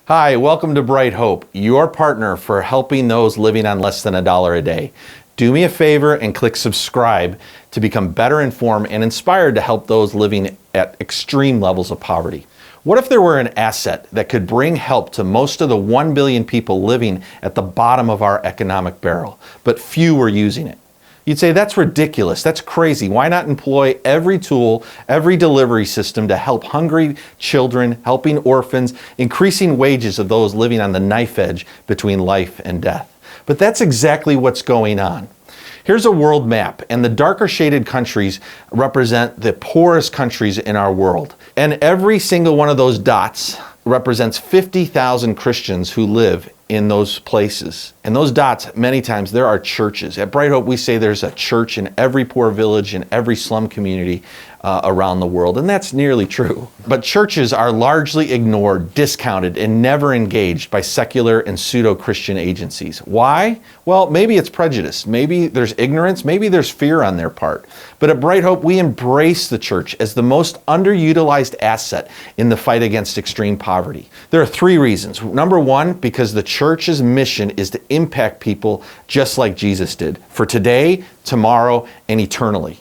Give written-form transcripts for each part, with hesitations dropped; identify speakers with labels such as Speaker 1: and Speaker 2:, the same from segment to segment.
Speaker 1: Hi, welcome to Bright Hope, your partner for helping those living on less than $1 a day. Do me a favor and click subscribe to become better informed and inspired to help those living at extreme levels of poverty. What if there were an asset that could bring help to most of the 1 billion people living at the bottom of our economic barrel, but few were using it? You'd say, that's ridiculous, that's crazy. Why not employ every tool, every delivery system to help hungry children, helping orphans, increasing wages of those living on the knife edge between life and death? But that's exactly what's going on. Here's a world map, and the darker shaded countries represent the poorest countries in our world. And every single one of those dots represents 50,000 Christians who live in those places. And those dots, many times, there are churches. At Bright Hope, we say there's a church in every poor village, in every slum community around the world, and that's nearly true. But churches are largely ignored, discounted, and never engaged by secular and pseudo-Christian agencies. Why? Well, maybe it's prejudice, maybe there's ignorance, maybe there's fear on their part. But at Bright Hope, we embrace the church as the most underutilized asset in the fight against extreme poverty. There are three reasons. Number one, because the church's mission is to impact people just like Jesus did, for today, tomorrow, and eternally.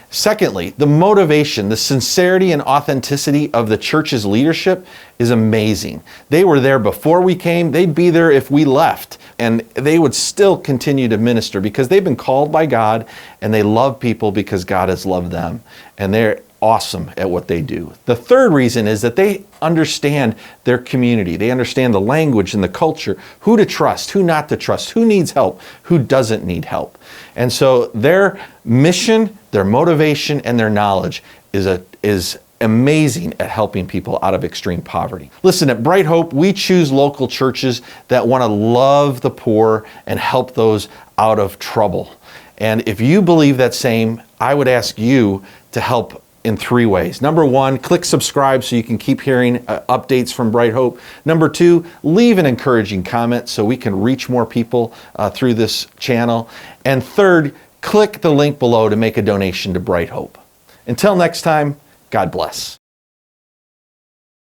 Speaker 1: Secondly, the motivation, the sincerity and authenticity of the church's leadership is amazing. They were there before we came, they'd be there if we left, and they would still continue to minister because they've been called by God and they love people because God has loved them, and they're awesome at what they do. The third reason is that they understand their community. They understand the language and the culture, who to trust, who not to trust, who needs help, who doesn't need help. And so their mission, their motivation, and their knowledge is amazing at helping people out of extreme poverty. Listen, at Bright Hope, we choose local churches that want to love the poor and help those out of trouble. And if you believe that same, I would ask you to help in three ways. Number one, click subscribe so you can keep hearing updates from Bright Hope. Number two, leave an encouraging comment so we can reach more people through this channel. And third, click the link below to make a donation to Bright Hope. Until next time, God bless.